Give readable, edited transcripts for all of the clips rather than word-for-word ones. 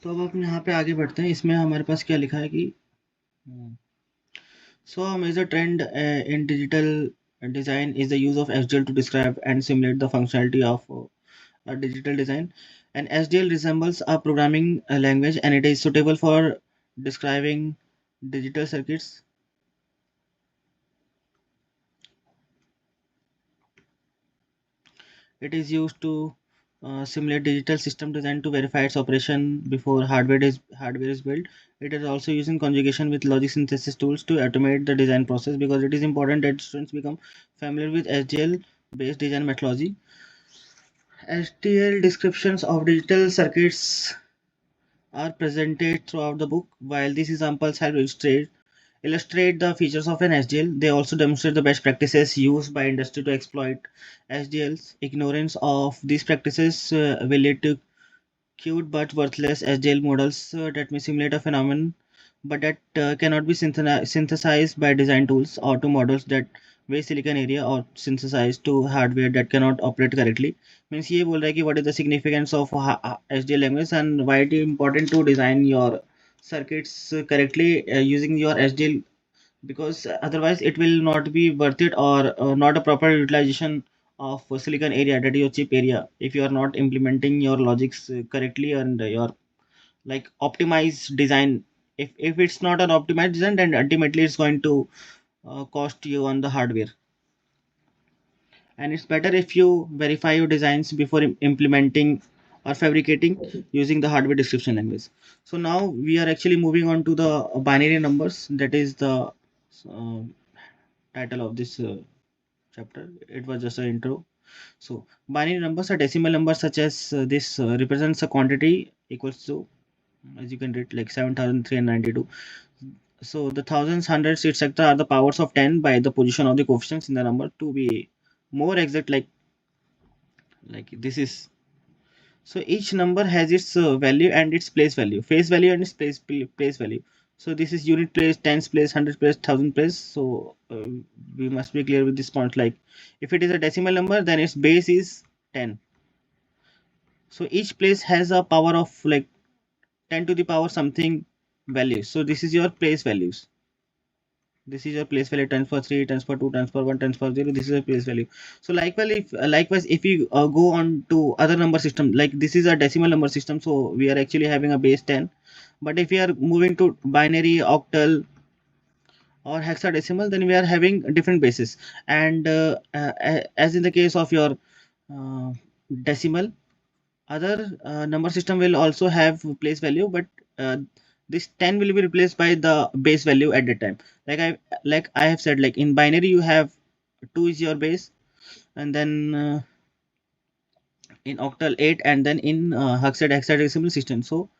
तो अब हम यहाँ पे आगे बढ़ते हैं। इसमें हमारे पास क्या लिखा है कि so a major trend in digital design is the use of SDL to describe and simulate the functionality of a digital design. And SDL resembles a programming language, and it is suitable for describing digital circuits. It is used to simulate digital system design to verify its operation before hardware is built. It is also used in conjugation with logic synthesis tools to automate the design process, because it is important that students become familiar with SDL based design methodology. SDL descriptions of digital circuits are presented throughout the book. While these examples help illustrate the features of an SDL, they also demonstrate the best practices used by industry to exploit SDLs. Ignorance of these practices will lead to cute but worthless SDL models that may simulate a phenomenon, but that cannot be synthesized by design tools, or to models that weigh silicon area, or synthesized to hardware that cannot operate correctly. Means ये बोल रहा है कि what is the significance of SDL language and why it is important to design your circuits correctly using your SDL, because otherwise it will not be worth it, or not a proper utilization of silicon area, that is your chip area, if you are not implementing your logics correctly and your like optimized design. If it's not an optimized design, then ultimately it's going to cost you on the hardware. And it's better if you verify your designs before implementing or fabricating using the hardware description language. So now we are actually moving on to the binary numbers. That is the uh, title of this chapter. It was just an intro. So binary numbers are decimal numbers such as this represents a quantity equals to, as you can read, like 7,392. So the thousands, hundreds, etc. are the powers of 10 by the position of the coefficients in the number. To be more exact, like this is, so each number has its value and its place value, face value and its place value. So this is unit place, tens place, hundred place, thousand place. So we must be clear with this point. Like if it is a decimal number, then its base is 10. So each place has a power of like 10 to the power something value. So this is your place values. This is your place value, 10 for 3, 10 for 2, 10 for 1, 10 for 0. This is a place value. So likewise, if you go on to other number system, like this is a decimal number system, so we are actually having a base 10. But if we are moving to binary, octal, or hexadecimal, then we are having different bases. And as in the case of your uh, decimal, other number system will also have place value, but uh, this 10 will be replaced by the base value at that time. Like I have said, like in binary you have 2 is your base, and then in octal 8, and then in hexadecimal system, so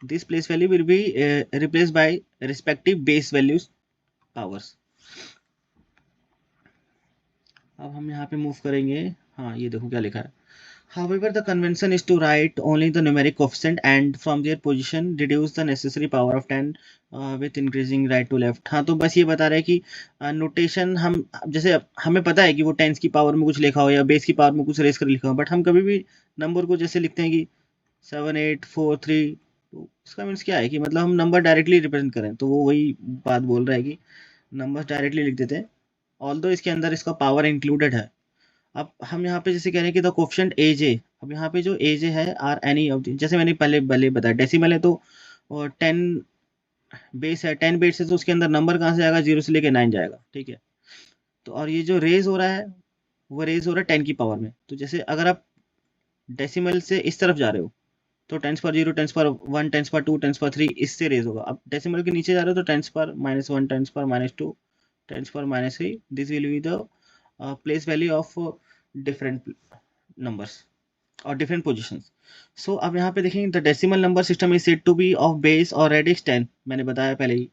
this place value will be replaced by respective base values powers. अब हम यहाँ पे move करेंगे। हाँ, ये देखो क्या लिखा है। However, the convention is to write only the numeric coefficient and from their position reduce the necessary power of 10 with increasing right to left. हाँ, तो बस ये बता रहा है कि नोटेशन हम जैसे हमें पता है कि वो टेंस की पावर में कुछ लिखा हो या बेस की पावर में कुछ रेस कर लिखा हो, बट हम कभी भी नंबर को जैसे लिखते हैं कि 7, 8, 4, 3, तो इसका मीन्स क्या है कि मतलब हम नंबर डायरेक्टली रिप्रेजेंट करें, तो वो वही बात बोल रहा है कि नंबर डायरेक्टली लिख देते हैं, ऑल्दो इसके अंदर इसका पावर इंक्लूडेड है। अब हम यहाँ पे जैसे कह रहे हैं कि द कोफिशिएंट एज ए, अब यहाँ पे जो एज है आर एनी ऑफ द, जैसे मैंने पहले बताया डेसिमल है तो 10 बेस है, 10 बेस है, तो उसके अंदर नंबर कहाँ से आएगा, 0 से लेके 9 जाएगा, ठीक है। तो और ये जो रेज हो रहा है वो रेज हो रहा है 10 की पावर में। तो जैसे अगर आप डेसिमल से इस तरफ जा रहे हो तो टेंस पर 0, टेंस पर 1, टेंस पर 2, टेंस पर 3, इससे रेज होगा। अब डेसिमल के नीचे जा रहे हो तो टेंस पर -1, टेंस पर -2, टेंस पर -3, this will be the place value of different numbers or different positions. So अब यहाँ पे देखेंगे the decimal number system is said to be of base or radix 10, मैंने बताया पहले ही।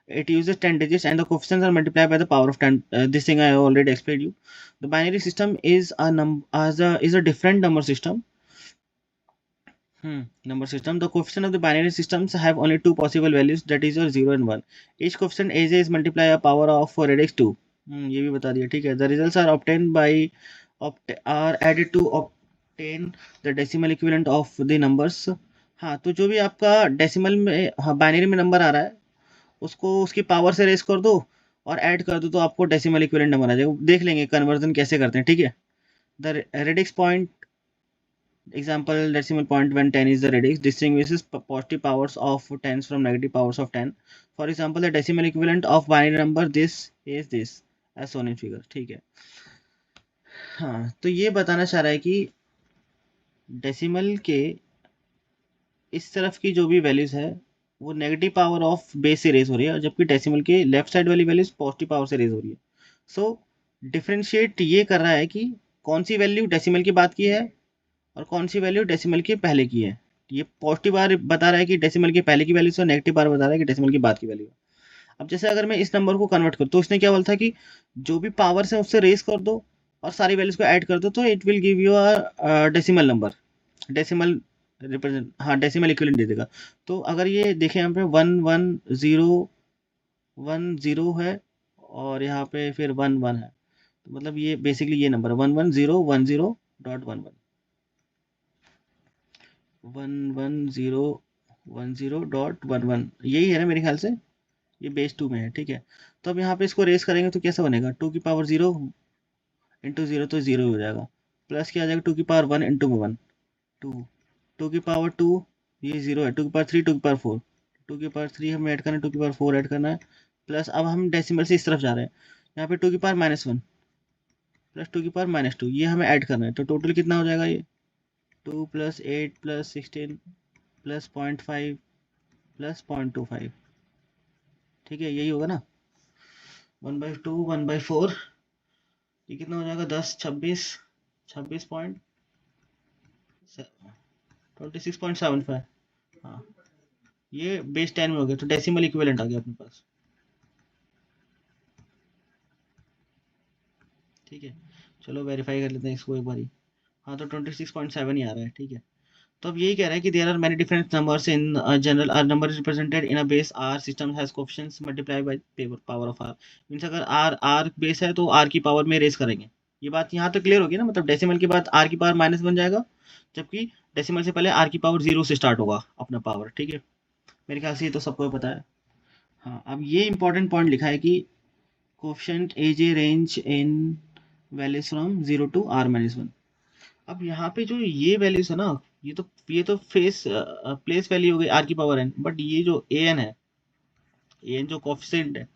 It uses 10 digits and the coefficients are multiplied by the power of 10. This thing I already explained you. The binary system is a different number system. Number system. The coefficient of the binary systems have only two possible values, that is your 0 and 1. Each coefficient aj is multiplied a power of radix 2. ये भी बता दिया, ठीक है। The results are obtained by are added to obtain the decimal equivalent of the numbers. हाँ, तो जो भी आपका डेसिमल में, हाँ, बाइनरी में नंबर आ रहा है उसको उसकी पावर से रेस कर दो और ऐड कर दो तो आपको डेसिमल इक्विवेलेंट नंबर आ जाएगा। देख लेंगे कन्वर्जन कैसे करते हैं, ठीक है। The radix point example decimal point when 10 is the radix distinguishes positive powers of tens from negative powers of 10. For example, the decimal equivalent of binary number this is this as shown in figure, ठीक है। हाँ, तो ये बताना चाह रहा है कि डेसिमल के इस तरफ की जो भी वैल्यूज है वो नेगेटिव पावर ऑफ बेस से रेज हो रही है, जबकि डेसिमल के लेफ्ट साइड वाली वैल्यूज पॉजिटिव पावर से रेज हो रही है। सो डिफ्रेंशिएट ये कर रहा है कि कौन सी वैल्यू डेसिमल की बात की है और कौन सी वैल्यू डेसिमल के पहले की है। ये पॉजिटिव बार बता रहा है कि डेसिमल के पहले की वैल्यू से, नेगेटिव बार बता रहा है कि डेसिमल की बाद की वैल्यू। अब जैसे अगर मैं इस नंबर को कन्वर्ट करूँ तो इसने क्या बोला था कि जो भी पावर है उससे रेस कर दो और सारी वैल्यूज को ऐड कर दो तो it will give you a decimal number, decimal represent, हाँ, डेसिमल इक्विवेलेंट दे देगा। तो अगर ये देखें यहाँ पे 1 1 0 1 0 है और यहाँ पे फिर 1 1 है, तो मतलब ये बेसिकली ये नंबर है 1 1 0 1 0 1 1 0 1 0 डॉट 1 1, यही है ना मेरे ख्याल से, ये बेस 2 में है, ठीक है। तो अब यहाँ पे इसको रेस करेंगे तो कैसा बनेगा, 2 की पावर 0 इंटू 0 तो 0 हो जाएगा, प्लस क्या आ जाएगा 2 की पावर 1 इंटू 1 2, 2 की पावर 2 ये 0 है, 2 की पावर 3 2 की पावर 4, 2 की पावर 3 हमें ऐड करना है, 2 की पावर 4 ऐड करना है, प्लस अब हम डेसिमल से इस तरफ जा रहे हैं, यहाँ पे 2 की पावर -1 प्लस 2 की पावर -2 ये हमें ऐड करना है, तो टोटल कितना हो जाएगा ये 2 + 8 + 16 + 0.5 + 0.25, ठीक है, यही होगा ना। 1/2 1/4 ये कितना हो जाएगा 10 26 26.26.75, हाँ, ये बेस 10 में हो गया, तो डेसिमल इक्विवेलेंट आ गया अपने पास, ठीक है। चलो वेरीफाई कर लेते हैं इसको एक बारी। हाँ, तो 26.7 ही आ रहा है, ठीक है। तो अब यही कह रहा है कि there are many different numbers in general, r number is represented in a base r system has coefficients multiply by power of r. Means अगर आर आर बेस है तो आर की पावर में रेस करेंगे। ये बात यहाँ तक क्लियर होगी ना, मतलब डेसिमल के बाद आर की पावर माइनस बन जाएगा, जबकि डेसिमल से पहले आर की पावर 0 से स्टार्ट होगा अपना पावर, ठीक है। मेरे ख्याल से ये तो सबको पता है। हाँ, अब ये इंपॉर्टेंट पॉइंट लिखा है कि coefficient a j range in values from 0 to r-1। अब यहाँ पे जो ये वैल्यूज है ना, ये तो फेस प्लेस वैल्यू हो गई आर की पावर n, बट ये जो ए एन है, ए एन जो कोफिशिएंट है,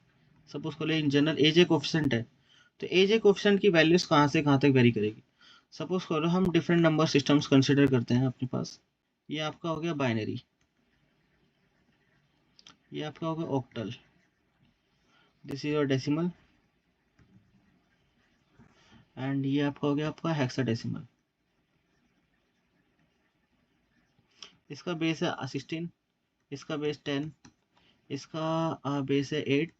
सपोज को ले इन जनरल एजे कोफिशिएंट है, तो एजे कोफिशिएंट की वैल्यूज कहाँ से कहाँ तक वेरी करेगी। सपोज करो हम डिफरेंट नंबर सिस्टम्स कंसिडर करते हैं अपने पास। ये आपका हो गया बाइनरी, ये आपका हो गया octal, this is your decimal, and ये आपका हो गया आपका हेक्साडेसिमल। इसका बेस है 16, इसका बेस 10, इसका बेस है 8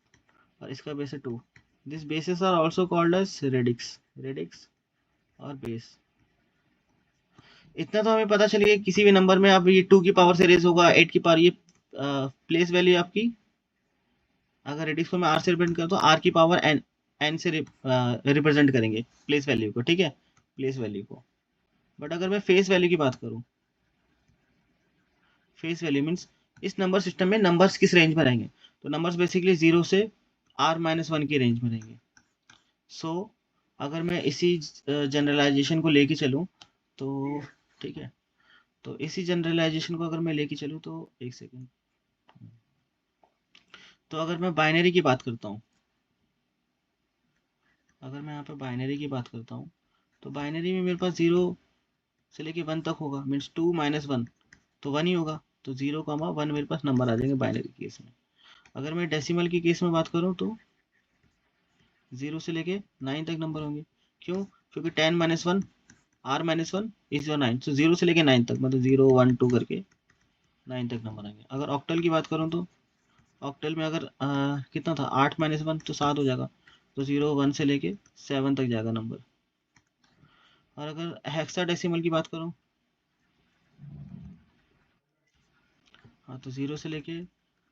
और इसका बेस है 2। This basis are also called as radix और बेस। इतना तो हमें पता चलिए किसी भी नंबर में अब ये 2 की पावर से रेज होगा, 8 की पावर, ये प्लेस वैल्यू आपकी, अगर रेडिक्स को मैं आर से रिप्रेजेंट करता हूँ, आर की पावर एन एन से रिप्रेजेंट करेंगे प्लेस वैल्यू को, ठीक है, प्लेस वैल्यू को। बट अगर मैं फेस वैल्यू की बात करूँ, फेस वैल्यू मीन्स इस नंबर सिस्टम में नंबर्स किस रेंज में रहेंगे, तो नंबर्स बेसिकली 0 से r-1 की रेंज में रहेंगे। सो अगर मैं इसी जनरलाइजेशन को लेके चलूँ तो, ठीक है, तो इसी जनरलाइजेशन को अगर मैं लेके चलूँ तो एक सेकेंड, तो अगर मैं बाइनरी की बात करता हूँ, अगर मैं यहाँ पे बाइनरी की बात करता हूँ, तो बाइनरी में मेरे पास 0 से लेके 1 तक होगा, मीन्स 2 - 1 तो 1 ही होगा, तो 0, 1 मेरे पास नंबर आ जाएंगे बाइनरी केस में। अगर मैं डेसिमल की केस में बात करूँ तो 0 से लेके 9 तक नंबर होंगे। क्यों? क्योंकि 10 - 1 r-1 इज योर 9, तो 0 से लेके 9 तक, मतलब 0 1 2 करके 9 तक नंबर आएंगे। अगर ऑक्टल की बात करूँ तो ऑक्टल में अगर कितना था 8 - 1 तो 7 हो जाएगा, तो 0 1 से लेके 7 तक जाएगा नंबर। और अगर हेक्साडेसिमल की बात करूँ, हाँ, तो 0 से लेके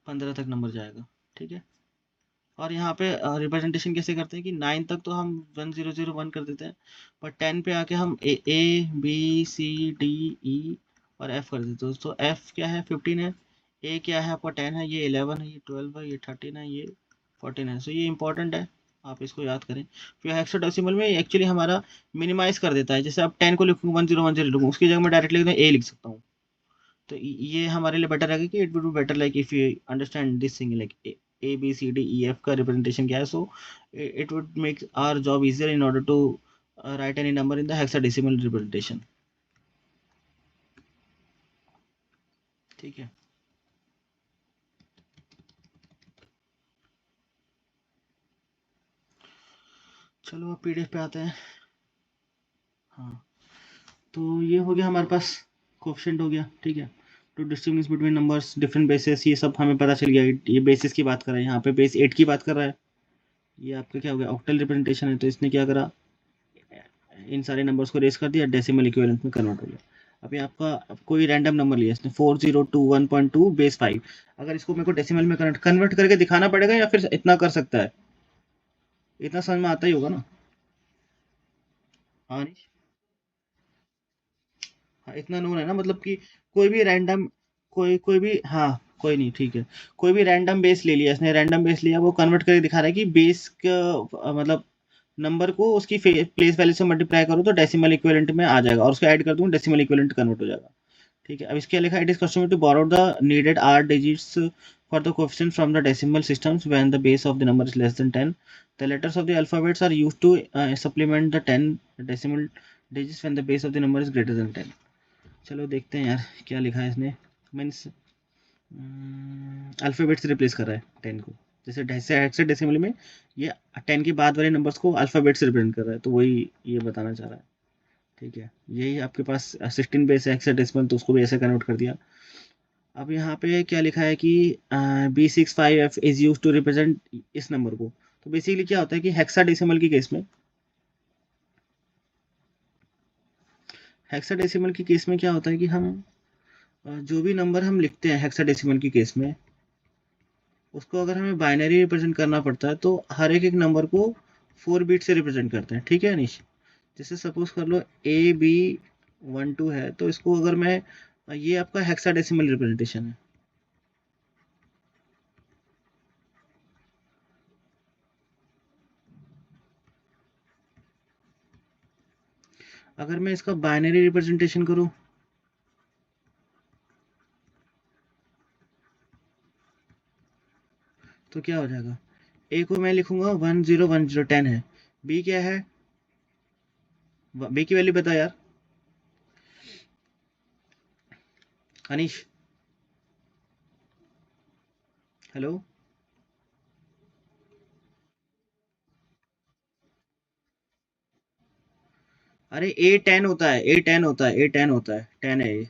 15 तक नंबर जाएगा, ठीक है। और यहाँ पे रिप्रेजेंटेशन कैसे करते हैं कि 9 तक तो हम 1001 कर देते हैं, पर 10 पे आके हम A B C D E और F कर देते हैं। तो F क्या है 15 है, A क्या है आपका 10 है, ये 11 है, ये 12 है, ये 13 है, ये 14 है। सो ये इंपॉर्टेंट है, आप इसको याद करें। फिर हेक्साडेसिमल में एक्चुअली हमारा मिनिमाइज कर देता है। जैसे आप 10 को लिखूँ 1010 लिखूँ, उसकी जगह मैं डायरेक्ट लिख दूँ A लिख सकता हूँ। तो ये हमारे लिए बेटर रहेगा कि it would be better like if you understand this thing like A B C D E F का रिप्रेजेंटेशन क्या है। So it would make our job easier in order to write any number in the hexadecimal representation. ठीक है, चलो अब PDF पे आते हैं। हाँ, तो ये हो गया हमारे पास, कोफिशिएंट हो गया। ठीक है, to distinguish between numbers different basis, ये सब हमें पता चल गया। ये बेसिस की बात कर रहा है, यहाँ पे बेस 8 की बात कर रहा है। ये आपका क्या हो गया, ऑक्टल रिप्रेजेंटेशन है। तो इसने क्या करा, इन सारे नंबर्स को रेस कर दिया, डेसिमल इक्विवेलेंट में कन्वर्ट हो गया। अभी आपका अब कोई रैंडम नंबर लिया इसने 4021.2 बेस 5, अगर इसको मेरे को डेसिमल में कन्वर्ट करके दिखाना पड़ेगा या फिर इतना कर सकता है, इतना समझ में आता ही होगा ना। हाँ नहीं, हाँ इतना नोन है ना, मतलब कि कोई भी रैंडम, कोई भी, हाँ कोई नहीं, ठीक है, कोई भी रैंडम बेस ले लिया इसने, रैंडम बेस लिया, वो कन्वर्ट करके दिखा रहा है कि बेस का मतलब नंबर को उसकी प्लेस वैल्यू से मल्टीप्लाई करो तो डेसिमल इक्विवेलेंट में आ जाएगा, और उसको ऐड कर दूँ डेसिमल इक्विवेलेंट कन्वर्ट हो जाएगा। ठीक है, अब इसके लिखा it is customary to borrow the needed r digits for the coefficient from the decimal systems when the base of the number is less than 10, the letters of the alphabets are used to supplement the 10 decimal digits when the base of the number is greater than 10। चलो देखते हैं यार क्या लिखा है इसने। Means alphabet से replace कर रहा है 10 को, जैसे हेक्साडेसिमल में ये 10 के बाद वाले नंबर्स को अल्फ़ाबेट से रिप्रेजेंट कर रहा है, तो वही ये बताना चाह रहा है। ठीक है, यही आपके पास 16 बेस है हेक्साडेसिमल, तो उसको भी ऐसे कन्वर्ट कर दिया। अब यहाँ पे क्या लिखा है कि B65F is use to represent इस नंबर को। तो बेसिकली क्या होता है कि हेक्साडेसिमल की केस में, हेक्साडेसिमल की केस में क्या होता है कि हम जो भी नंबर हम लिखते हैं हेक्साडेसिमल की केस में, उसको अगर हमें बाइनरी रिप्रेजेंट करना पड़ता है तो हर एक एक नंबर को 4 बिट से रिप्रेजेंट करते हैं। ठीक है अनिश, जैसे सपोज कर लो AB12 है, तो इसको अगर मैं, ये आपका हेक्साडेसिमल रिप्रेजेंटेशन है। अगर मैं इसका बाइनरी रिप्रेजेंटेशन करूं तो क्या हो जाएगा, ए को मैं लिखूंगा 1010 है, बी क्या है, बी की वैल्यू बता यार अनिश। हेलो, अरे A10 होता है, A10 होता है, A10 होता है, 10 है ये।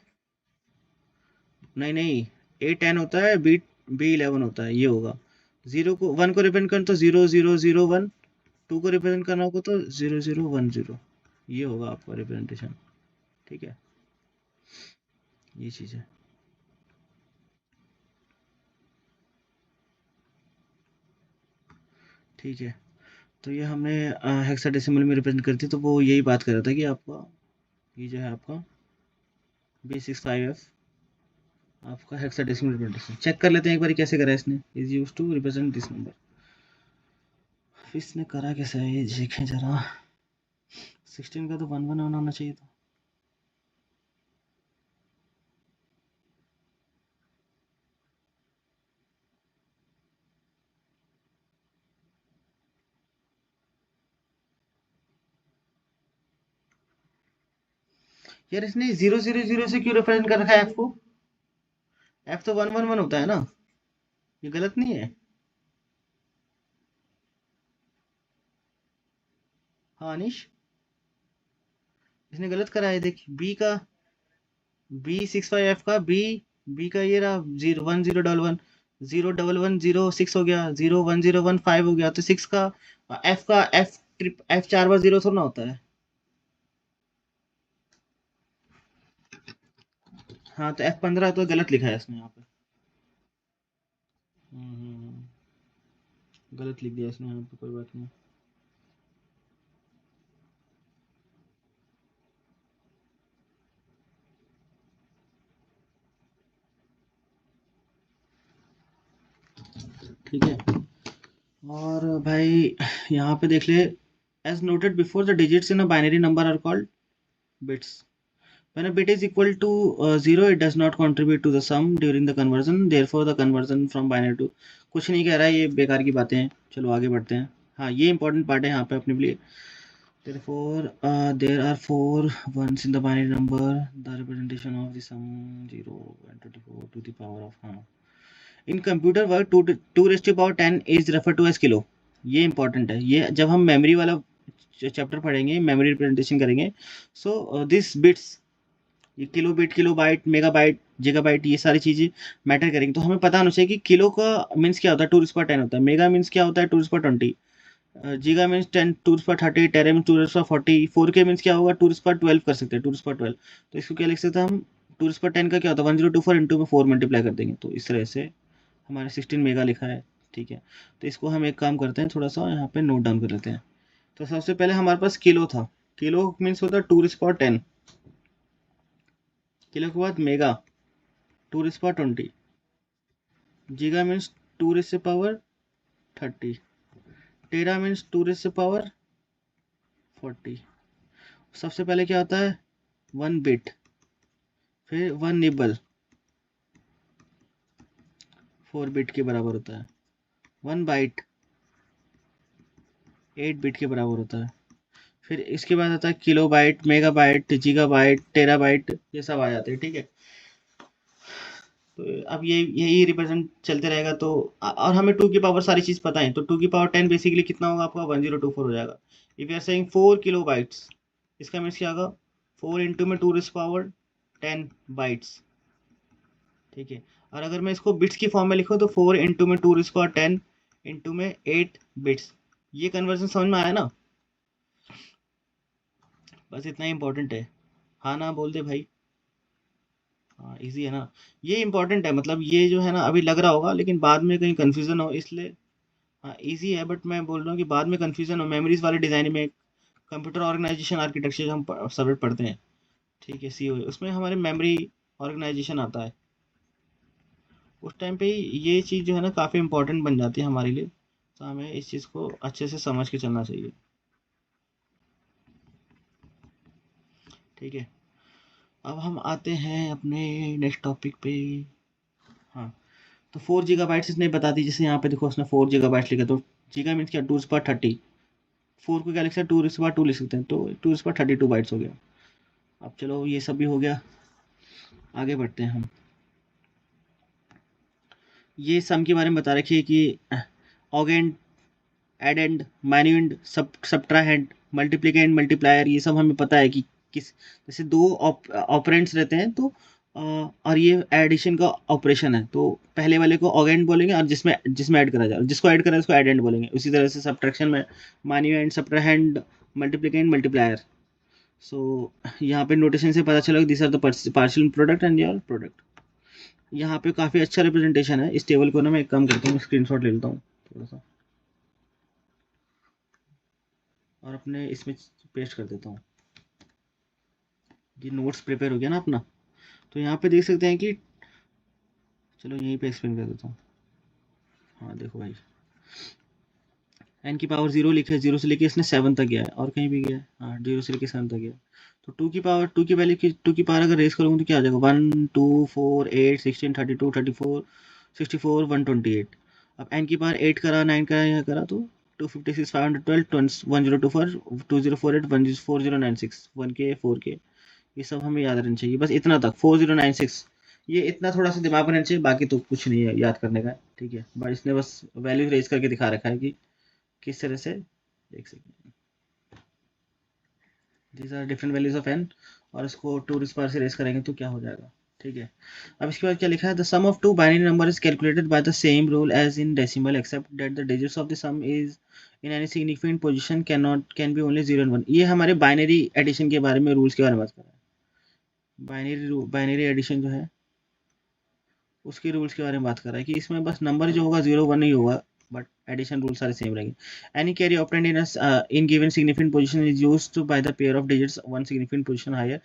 नहीं नहीं, A10 होता है, B11 होता है, ये होगा। जीरो को, वन को रिप्रेजेंट करना तो 0001, टू को रिप्रेजेंट करना होगा तो 0010, ये होगा आपका रिप्रेजेंटेशन। ठीक है, ये चीज़ है। ठीक है, तो ये हमने हेक्साडेसिमल में रिप्रेजेंट करती है, तो वो यही बात कर रहा था कि आपका ये जो है आपका B65F आपका हेक्साडेसिमल रिप्रेजेंटेशन चेक कर लेते हैं एक बार कैसे करा है इसने, is use to represent this number. इसने करा कैसे है ये देखें जरा, 16 का तो 11 होना चाहिए था। यार इसने 000 से क्यों रिप्रेजेंट कर रखा है एफ को, एफ तो 111 होता है ना, ये गलत नहीं है। हाँ अनिश, इसने गलत करा है, देख बी का, B65F का बी का ये रहा 0 1011, 01110 6 हो गया, 01015 हो गया, तो 6 का एफ का एफ 4 बार 0 थोड़ा ना होता है। हाँ तो F15 तो गलत लिखा है इसने यहाँ पे। हम्म, गलत लिख दिया इसने यहाँ पे, कोई बात नहीं। ठीक है, और भाई यहाँ पे देख ले, as noted before the digits in a binary number are called bits. When a bit is equal to 0, it does not contribute to the sum during the conversion. Therefore, the conversion from binary to, कुछ नहीं कह रहा है, ये बेकार की बातें हैं। चलो आगे बढ़ते हैं। हाँ, ये इंपॉर्टेंट पार्ट है यहाँ पे अपने लिए। Therefore, there are 4 ones in the binary number. The representation of the sum 0 and 24 to the power of, हाँ, in computer work 2 raised to power 10 is refer to as kilo. ये important है, ये जब हम मेमोरी वाला chapter पढ़ेंगे, memory representation करेंगे, so this bits, ये kilobit, kilobyte, megabyte, gigabyte, ये सारी चीज़ें मैटर करेंगी। तो हमें पता होना चाहिए कि किलो का मीन्स क्या होता है, 2 raised to power 10 होता है। मेगा मीन्स क्या होता है, 2 raised to power 20। Giga means 10 2 raised to power 30। Tera means 2 raised to power 40। 4K means क्या होगा, 2 raised to power 12 कर सकते हैं, 2 raised to power 12। तो इसको क्या लिख सकते हैं हम, 2 raised to power 10 का क्या होता है, 1024 इंटू में 4 मल्टीप्लाई कर देंगे, तो इस तरह से हमारे 16 मेगा लिखा है। ठीक है, तो इसको हम एक काम करते हैं, थोड़ा सा यहाँ पे नोट डाउन कर लेते हैं। तो सबसे पहले हमारे पास किलो था, किलो मीन्स होता है 2 raised to power 10। किलो के बाद mega 2 raised to power 20। Giga means 2 raised to power 30। Tera means 2 raised to power 40। सबसे पहले क्या होता है, 1 बिट, फिर 1 निबल 4 बिट के बराबर होता है। 1 बाइट 8 बिट के बराबर होता है। फिर इसके बाद आता है kilo byte, megabyte, जीगा bite, टेरा बाइट, ये सब आ जाते हैं। ठीक है, तो अब ये यही रिप्रेजेंट चलते रहेगा। तो और हमें 2 की पावर सारी चीज़ पता है, तो 2 की पावर 10 बेसिकली कितना होगा आपका, 1024 हो जाएगा। If you are saying 4 kilo bytes, इसका मीन्स क्या होगा, 4 इंटू में 2 raised to power 10 बाइट्स। ठीक है, और अगर मैं इसको बिट्स की फॉर्म में लिखूँ तो 4 इंटू में 2 raised to power 10 इंटू में 8 बिट्स। ये कन्वर्जन समझ में आया ना, बस इतना ही इंपॉर्टेंट है। हाँ ना बोल दे भाई। हाँ, इजी है ना, ये इंपॉर्टेंट है, मतलब ये जो है ना अभी लग रहा होगा, लेकिन बाद में कहीं कंफ्यूजन हो इसलिए। हाँ इजी है, बट मैं बोल रहा हूँ कि बाद में कंफ्यूजन हो, मेमोरीज वाले डिज़ाइन में कंप्यूटर ऑर्गेनाइजेशन आर्किटेक्चर हम सब्जेक्ट पढ़ते हैं। ठीक है, सी उसमें हमारे मेमोरी ऑर्गेनाइजेशन आता है, उस टाइम पे ये चीज़ जो है ना काफ़ी इंपॉर्टेंट बन जाती है हमारे लिए। तो हमें इस चीज़ को अच्छे से समझ के चलना चाहिए। ठीक है, अब हम आते हैं अपने नेक्स्ट टॉपिक पे। हाँ, तो 4 GB इसने बता दी, जैसे यहाँ पे देखो उसने 4 GB लिखा, तो जीगा मीन्स क्या, 2 raised to power 30। 4 को क्या लिख सकते हैं, 2 raised to power 2 लिख सकते हैं, तो 2 raised to power 32 बाइट्स हो गया। अब चलो ये सब भी हो गया, आगे बढ़ते हैं हम। ये सम के बारे में बता रखी है कि ऑगेंड, एडेंड, माइन्यूएंड, सब्ट्राहेंड, मल्टीप्लिकेंड, मल्टीप्लायर, ये सब हमें पता है कि किस, जैसे दो ऑपरेंड्स रहते हैं तो और ये एडिशन का ऑपरेशन है, तो पहले वाले को ऑगेंड बोलेंगे, और जिसमें जिसमें ऐड करा जाए, जिसको ऐड करा है उसको एडेंड बोलेंगे। उसी तरह से सब्ट्रैक्शन में माइन्यूएंड, सब्ट्राहेंड, मल्टीप्लिकेंड, मल्टीप्लायर। सो यहाँ पे नोटेशन से पता चला कि this are the partial product and your product. यहाँ पे काफ़ी अच्छा रिप्रेजेंटेशन है। इस टेबल को ना मैं एक काम करता हूँ, स्क्रीनशॉट ले लेता हूँ थोड़ा सा, और अपने इसमें पेस्ट कर देता हूँ। ये नोट्स प्रिपेयर हो गया ना अपना, तो यहाँ पे देख सकते हैं कि, चलो यहीं पे एक्सप्लेन कर देता हूँ। हाँ देखो भाई, n की पावर 0 लिखे, 0 से लेके इसने 7 तक गया है, और कहीं भी गया है, हाँ 0 से लेके 7 तक गया है। तो 2 की वैल्यू की 2 की पावर अगर रेस करूँगा तो क्या आ जाएगा, 1 2 4 8 16 32 34 64 128। अब n की पावर 8 करा, 9 करा, यहाँ करा, तो 256 512 1024 2048 4096 1K 4K, ये सब हमें याद रहना चाहिए, बस इतना तक 4096। ये इतना थोड़ा सा दिमाग में रहना चाहिए, बाकी तो कुछ नहीं है याद करने का। ठीक है, बस इसने बस वैल्यू रेज करके दिखा रखा है कि किस तरह से, देख सकते हैं these are different values of N, और इसको 2 से रेस करेंगे तो क्या हो जाएगा। ठीक है, अब इसके बाद क्या लिखा है, the sum of 2 binary number is calculated by the same rule as in decimal except that the digits of the sum is in any significant position can be only 0 and 1। ये हमारे बाइनरी एडिशन के बारे में, rules के बारे में बात कर रहा है। बाइनरी एडिशन जो है उसके रूल्स के बारे में बात कर रहा है कि इसमें बस नंबर जो होगा 0 1 नहीं होगा, but addition rules are same रहेंगे. Any carry obtained in a in given significant position is used by the pair of digits one significant position higher.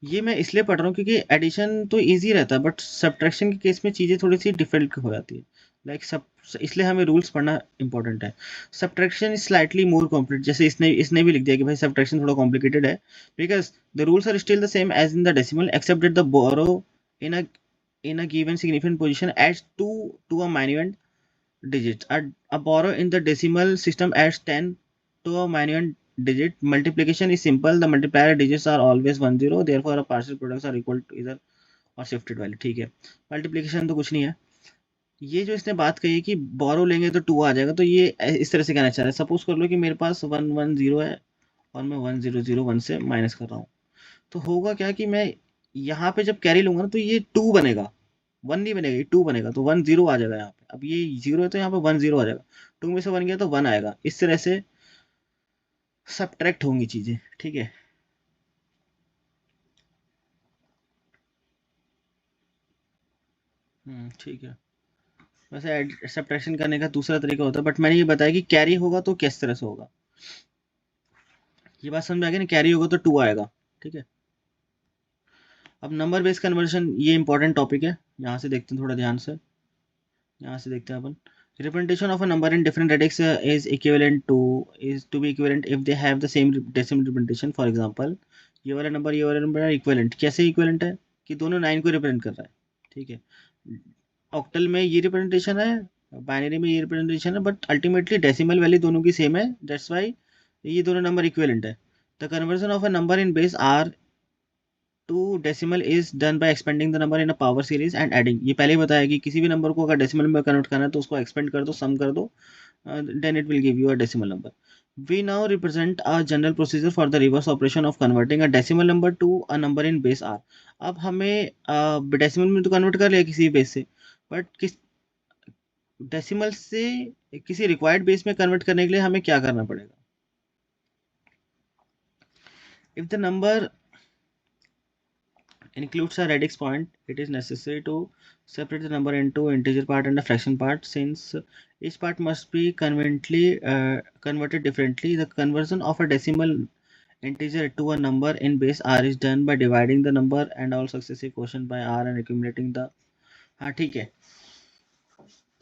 ये मैं इसलिए पढ़ रहा हूँ क्योंकि एडिशन तो इजी रहता है, बट सब्ट्रैक्शन के केस में चीज़ें थोड़ी सी डिफिकल्ट हो जाती है. लाइक सब, इसलिए हमें रूल्स पढ़ना इंपॉर्टेंट है. Subtraction is slightly more complicated, जैसे इसने भी लिख दिया कि भाई सब्ट्रैक्शन थोड़ा कॉम्प्लिकेटेड है, because the rules are still the same as in the decimal except that the borrow in a given significant position adds 2 to a minuend digit. A borrow in the decimal system adds 10 to a minuend digit. Multiplication is simple. The multiplier digits are always 1 0. Therefore, a partial products are equal to either और shifted वाले. ठीक है, multiplication तो कुछ नहीं है. ये जो इसने बात कही है कि बोरो लेंगे तो 2 आ जाएगा, तो ये इस तरह से कहना चाह रहा है. सपोज कर लो कि मेरे पास 1 1 0 है और मैं 1 0 0 1 से माइनस कर रहा हूँ, तो होगा क्या कि मैं यहाँ पे जब कैरी लूंगा ना तो ये 2 बनेगा, 1 नहीं बनेगा, ये 2 बनेगा, तो 1 0 आ जाएगा यहाँ पे. अब ये 0 है तो यहाँ पे 1 0 आ जाएगा, 2 में से 1 गया तो 1 आएगा. इस तरह से सब्ट्रैक्ट होंगी चीजें. ठीक है, ठीक है. वैसे सब्ट्रैक्शन करने का दूसरा तरीका होता है, बट मैंने ये बताया कि कैरी होगा तो किस तरह से होगा. ये बात समझ आ गई ना, कैरी होगा तो 2 आएगा. ठीक है, अब नंबर बेस्ड कन्वर्जन, ये इंपॉर्टेंट टॉपिक है. यहाँ से देखते हैं थोड़ा ध्यान से, यहाँ से देखते हैं अपन. Representation of a number in different radix is to be equivalent if they have the same decimal representation. For example, ये वाला नंबर इक्विवेलेंट. कैसे इक्विवेलेंट है कि दोनों 9 को रिप्रेजेंट कर रहा है. ठीक है, ऑक्टल में ये रिप्रेजेंटेशन है, बाइनरी में ये रिप्रेजेंटेशन है, बट अल्टीमेटली डेसिमल वैल्यू दोनों की सेम है. दैट्स वाई ये दोनों नंबर इक्विवेलेंट है. The conversion of a number in base R to decimal is done by expanding the number in a power series and adding. ये पहले ही बताया कि किसी भी नंबर को अगर डेसिमल में कन्वर्ट करना है तो उसको एक्सपेंड कर दो, सम कर दो, then it will give you a decimal number. We now represent a general procedure for the reverse operation of converting a decimal number to a number in base r. अब हमें decimal में तो convert कर लिया किसी base से, but किस decimal से किसी रिक्वायर्ड बेस में कन्वर्ट करने के लिए हमें क्या करना पड़ेगा. If the number includes a radix point, it is necessary to separate the number into integer part and a fraction part. Since each part must be converted differently, the conversion of a decimal integer to a number in base r is done by dividing the number and all successive quotient by r and accumulating the. हाँ ठीक है,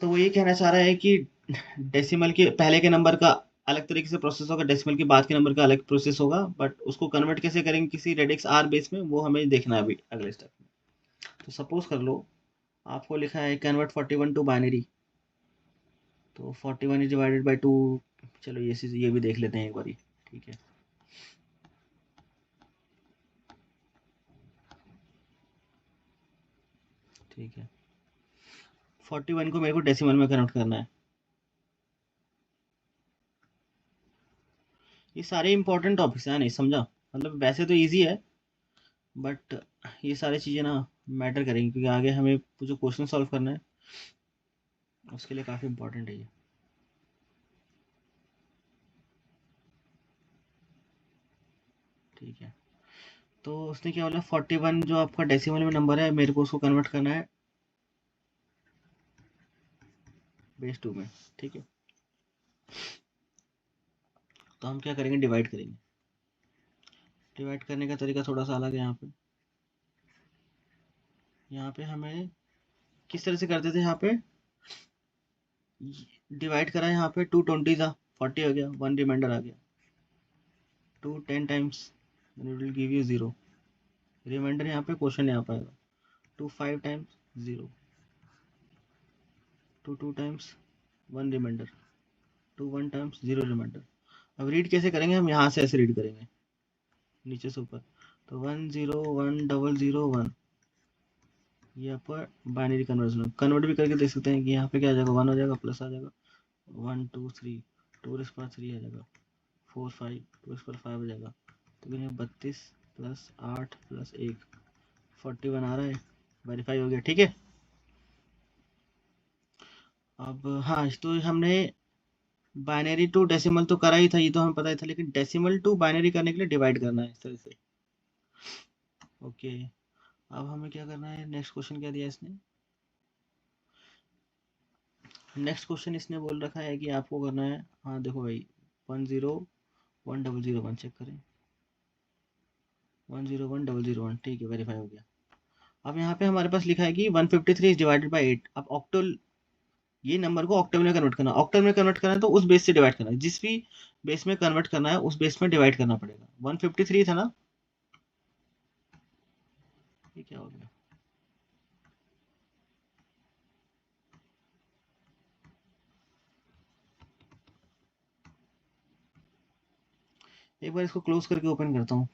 तो वो ये कहना चाह रहा है कि डेसिमल के पहले के नंबर का अलग तरीके से प्रोसेस होगा, डेसिमल के बाद के नंबर का अलग प्रोसेस होगा, बट उसको कन्वर्ट कैसे करेंगे किसी रेडिक्स आर बेस में, वो हमें देखना है अभी अगले स्टेप में. तो सपोज कर लो आपको लिखा है कन्वर्ट 41 टू बाइनरी, तो 41 इज डिवाइडेड बाई 2. चलो ये भी देख लेते हैं एक बारी. ठीक है, ठीक है, 41 को मेरे को डेसिमल में कन्वर्ट करना है. ये सारे इंपॉर्टेंट टॉपिक्स हैं, नहीं समझा, मतलब वैसे तो इजी है, बट ये सारी चीज़ें ना मैटर करेंगी क्योंकि आगे हमें जो क्वेश्चन सॉल्व करना है उसके लिए काफ़ी इंपॉर्टेंट है ये. ठीक है, तो उसने क्या बोला 41 जो आपका डेसिमल में नंबर है मेरे को उसको कन्वर्ट करना है बेस 2 में. ठीक है, तो हम क्या करेंगे, डिवाइड करेंगे. डिवाइड करने का तरीका थोड़ा सा अलग है. यहाँ पे हमें किस तरह से करते थे, यहाँ पे डिवाइड करा, यहाँ पे 2 20 था, 40 हो गया, 1 रिमाइंडर आ गया. 2 10 times it will give you 0 reminder, यहाँ पे क्वेश्चन यहाँ पाएगा. 2 5 times 0, 2 2 times 1 reminder, 2 1 times 0 reminder. अब रीड कैसे करेंगे, हम यहाँ से ऐसे रीड करेंगे नीचे से ऊपर, तो 1 0 1 0 0 1. ये आपका बाइनरी कन्वर्जन, कन्वर्ट भी करके देख सकते हैं कि यहाँ पे क्या आ जाएगा, 1 हो जाएगा, प्लस आ जाएगा 1 2 3, 2 इस पर 3 आ जाएगा, 4 5, 2 इस पर 5 हो जाएगा. तो ये 32 प्लस 8 प्लस 1 41 आ रहा है, वेरीफाई हो गया. ठीक है, अब हाँ, तो हमने बाइनरी टू डेसिमल तो करा ही था, ये तो हमें पता ही था, लेकिन डेसिमल टू बाइनरी करने के लिए डिवाइड करना है इस तरह से. ओके, अब हमें क्या करना है, नेक्स्ट क्वेश्चन क्या दिया इसने, नेक्स्ट क्वेश्चन इसने बोल रखा है कि आपको करना है, हाँ देखो भाई 101001 चेक करें, 101001 ठीक है, वेरीफाई हो गया। अब यहाँ पे हमारे पास लिखा है कि 153 इज डिवाइडेड बाई 8। अब ऑक्टल, ये नंबर को ऑक्टल में कन्वर्ट करना, ऑक्टल में कन्वर्ट करना है तो उस बेस से डिवाइड करना है, जिस भी बेस में कन्वर्ट करना है उस बेस में डिवाइड करना पड़ेगा। 153 था ना, ये क्या हो गया, एक बार इसको क्लोज करके ओपन करता हूँ।